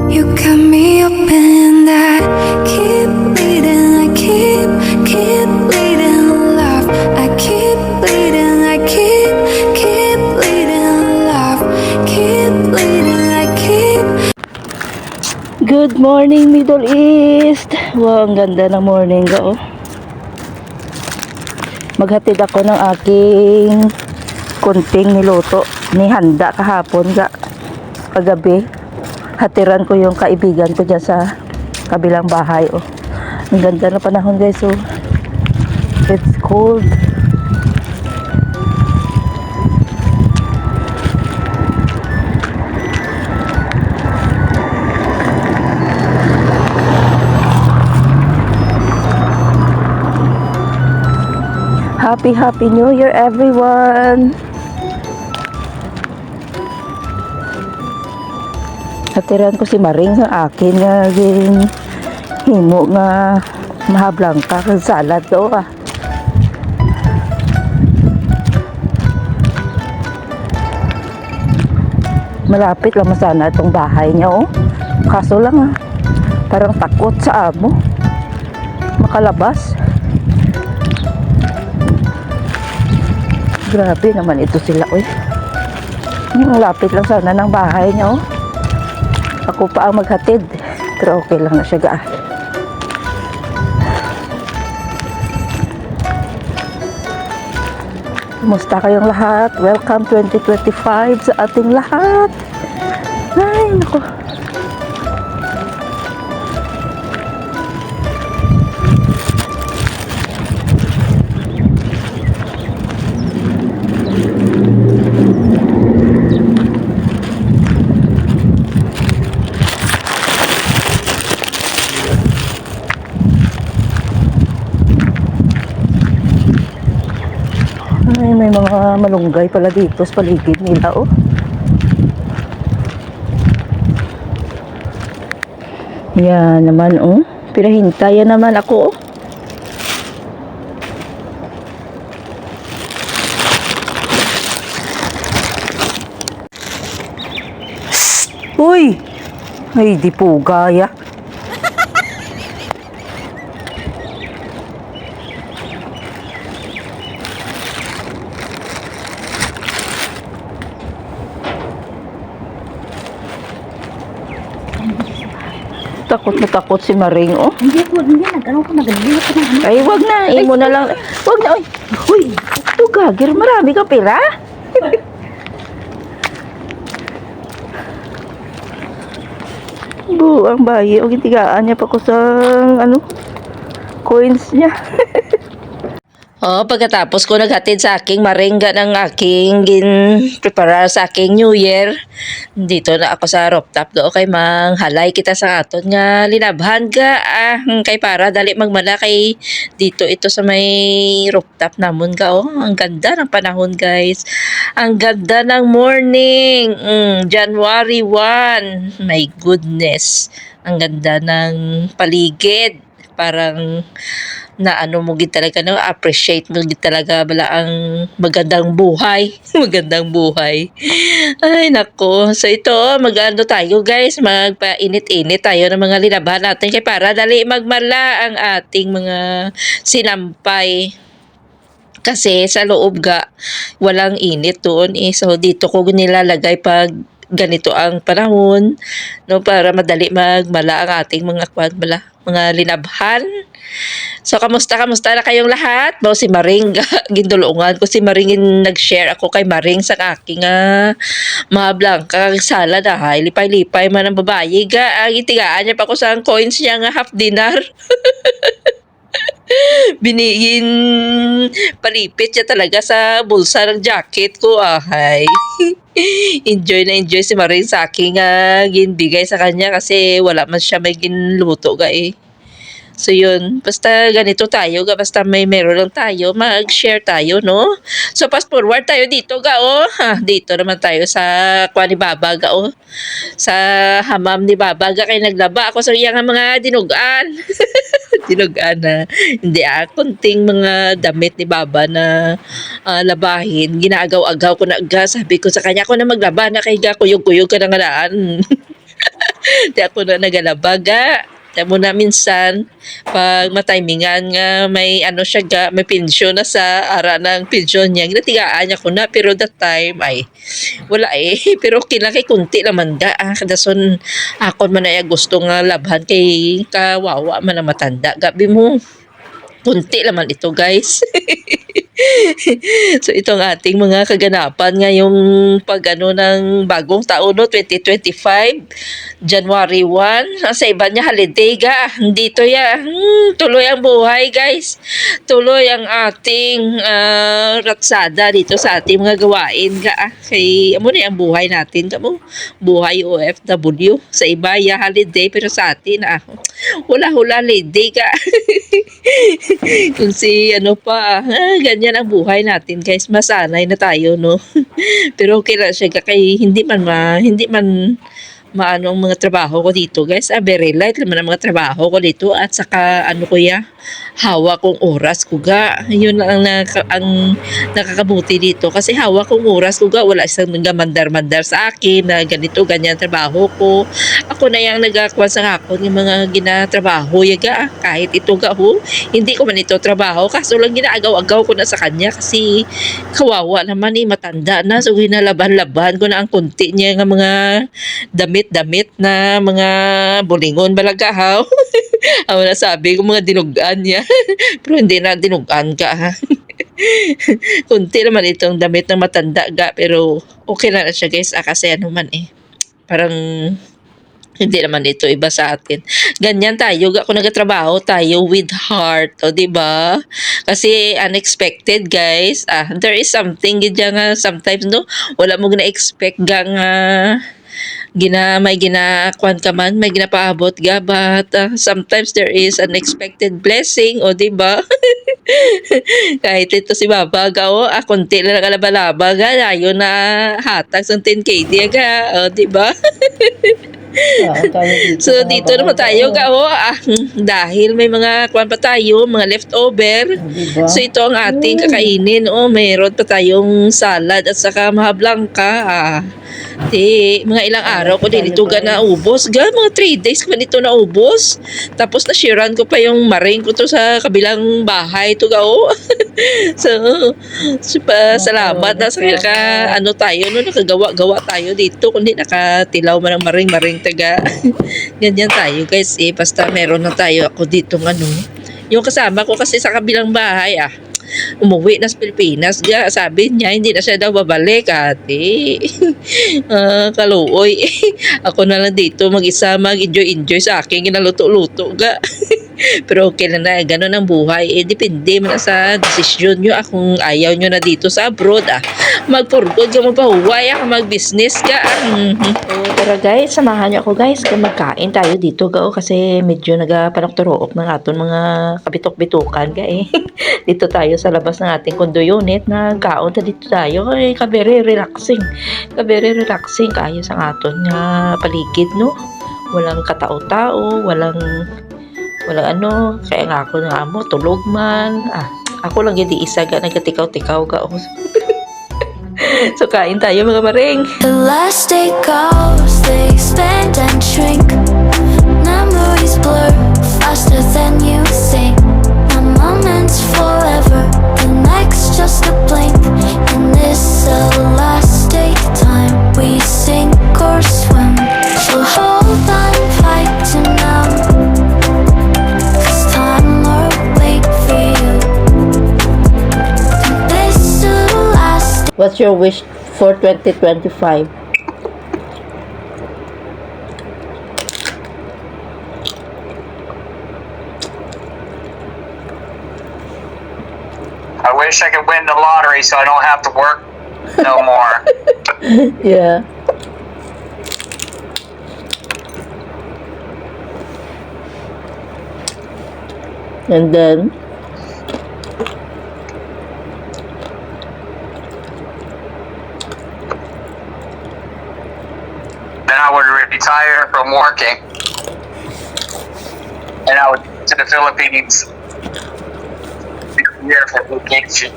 You got me open that keep bleeding, I keep bleeding love. I keep bleeding, I keep bleeding love. Keep bleeding, I keep. Good morning, Middle East. Wow, ang ganda ng morning ko. Maghatid ako ng aking kunting niluto. Nihanda kahapon kagabi. Hatiran ko yung kaibigan ko dyan sa kabilang bahay. Oh. Ang ganda ng panahon, guys. Oh. It's cold. Happy New Year, everyone! Hatiran ko si Maring sa akin nga himo nga mahablangka kag salad do ah. Malapit lang sana itong bahay niya oh. Kaso lang ah, parang takot sa amo makalabas. Grabe naman ito sila oy. Malapit lang sana ng bahay niya oh. Ako pa ang maghatid. Pero okay lang na siya ga. Kumusta kayong lahat? Welcome 2025 sa ating lahat. Ay, naku. Ay, may mga malunggay pala dito sa paligid nila, oh. Yan naman, oh. Pinahintayan naman ako, oh. Uy! Ay, di po gaya. Takot na takot si Maring, oh. Hindi ko, nag-ano ko, nag-alilot ko ng ano. Ay, wag na. Imo na lang. Wag na, oy. Uy, ito gagir. Marami ka pera. Ang bayi. O, gitigaan niya pa ko sa, coins niya. Oh, pagkatapos ko naghatid sa aking maringga ng aking prepare sa aking New Year, dito na ako sa rooftop do kay manghalay kita sa aton nga linabhan ga kay para dali magmala kay dito ito sa may rooftop namon ga oh. Ang ganda ng panahon, guys. Ang ganda ng morning. January 1. My goodness. Ang ganda ng paligid. Parang na ano mo gid talaga no, appreciate mo gid talaga bala ang magandang buhay. Magandang buhay. Ay nako, so ito magano tayo, guys, magpainit-init tayo ng mga linaban natin kay para dali magmala ang ating mga sinampay. Kasi sa loob ga walang init doon eh. So dito ko nilalagay pag ganito ang panahon no, para madali magmala ang ating mga mga linabhan. So kamusta na kayong lahat? Bao si Maring gindulungan ko si Maring, nag-share ako kay Maring sa aking mga blangka salad ay lipay-lipay man ang babae ga itigaan niya pa ko sa coins niya nga half dinar. Binigin palipit siya talaga sa bulsa ng jacket ko ay. Enjoy na enjoy si Maring sa aking ginbigay sa kanya kasi wala man siya may ginluto ga eh. So yun, basta ganito tayo, basta may meron lang tayo, mag-share tayo, no? So fast forward tayo dito ga oh. Dito naman tayo sa kwa ni Baba ga oh. Sa hamam ni Baba ga kay naglaba ako sa iyang mga dinugan. Dinugan na hindi kunting mga damit ni Baba na labahin. Ginaagaw-agaw ko na ga, sabi ko sa kanya ako na maglaba na kay ga kuyog-kuyog ka na nga daan. Di ako na nagalabaga. Di mo na minsan, pag matimingan nga, may ano siya ga, may pensyon na sa ara ng pensyon niya. Ginatigaan niya ko na, pero that time, ay, wala eh. Pero kinakay kunti naman ga. Kadason, ako man ay gusto nga labhan kay kawawa man na matanda. Gabi mo, kunti naman ito guys. So itong ating mga kaganapan ngayong pag ano ng bagong taon no 2025 January 1 sa iba niya holiday ga dito ya tuloy ang buhay guys, tuloy ang ating ratsada dito sa ating mga gawain ga kay amo na ang buhay natin kamo buhay OFW sa iba ya holiday pero sa atin wala holiday ga. Kung si ano pa ganyan ang buhay natin guys, masanay na tayo no. Pero okay lang siya kay hindi man maano ang mga trabaho ko dito guys, very light naman ang mga trabaho ko dito at saka ano ko ya hawak kong oras ko ga, yun lang ang nakakabuti dito kasi hawak kong oras ko ga, wala isang nagmandar-mandar sa akin na ganito ganyan trabaho ko, ako na yung nagakuan sa ako ng mga ginatrabaho ya ga, kahit ito ga ho hindi ko man ito trabaho kaso lang ginaagaw-agaw ko na sa kanya kasi kawawa naman matanda na so ginalaban-laban ko na ang kunti niya nga mga damit na mga bulingon balagahaw. Ang nasabi ko mga dinugan niya. Pero hindi na dinugan ka ha. Kunti naman itong damit na matanda ga pero okay na siya guys kasi ano man parang hindi naman ito iba sa atin. Ganyan tayo, kung nagtatrabaho tayo with heart, o di ba? Kasi unexpected, guys. There is something ganyan nga sometimes no, wala mo na-expect gang may ginakuan ka man, may ginapaabot ga, but sometimes there is unexpected blessing, o di ba? Kahit ito si Baba ga, konti lang kalaba-laba ga, ayo na hatag sa 10K di ga, o di ba? So dito naman tayo ga dahil may mga kuan pa tayo, mga leftover. So ito ang ating kakainin. Mayroon pa tayong salad at saka mahablangka. Mga ilang araw ko din ito ga naubos. Mga 3 days ko man ito naubos. Tapos na-sharean ko pa yung maring ko to sa kabilang bahay ito ga So, salamat na sa ano tayo no, nakagawa-gawa tayo dito kundi nakatilaw man ang maring taga. Ganyan tayo guys basta meron na tayo ako dito yung kasama ko kasi sa kabilang bahay umuwi na sa Pilipinas sabi niya hindi na siya daw babalik ate. Kaluoy. Ako na lang dito mag-isa mag-enjoy sa aking ginaluto-luto ga. Pero okay na ganun ang buhay depende man sa desisyon nyo kung ayaw nyo na dito sa abroad magpurgod ka magpahuway mag-business ka. Pero guys, samahan niyo ako guys kaya magkain tayo dito ga kasi medyo nagapanokturook ng aton mga kabitok-bitukan ga dito tayo sa labas ng ating condo unit nagkaon ta dito tayo very relaxing kayo sa aton nga paligid no, walang katao-tao, walang ano, kaya nga ako nga mo, tulog man. Ako lang yung isa ga, nagatikaw-tikaw ga. So, kain tayo mga maring. The last day goes, they expand and shrink. Memories blur faster than you think. A moment's forever, the next just a blink. And this the last day time we sink or swim. So hold on tight to now. What's your wish for 2025? I wish I could win the lottery so I don't have to work no more. Yeah. And then I would retire from working and I would to the Philippines here for vacation.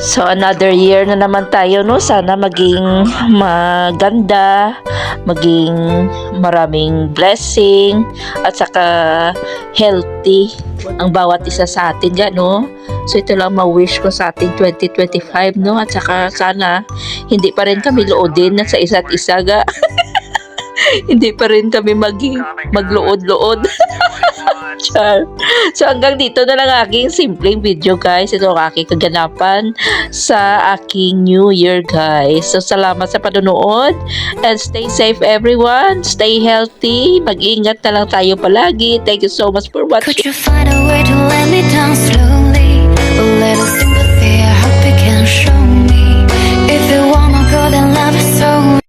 So another year na naman tayo, no? Sana maging maganda, maging maraming blessing, at saka healthy ang bawat isa sa atin dyan, no? So ito lang ma-wish ko sa ating 2025, no? At saka sana hindi pa rin kami loodin na sa isa't isa ga. Hindi pa rin kami magluod-luod. Char. So hanggang dito na lang aking simpleng video, guys. Ito ang aking kaganapan sa aking New Year, guys. So salamat sa panonood and stay safe everyone. Stay healthy. Mag-ingat na lang tayo palagi. Thank you so much for watching. Could you find a way to let me down slowly? A little sympathy, I hope you can show me. If you wanna go, then love is so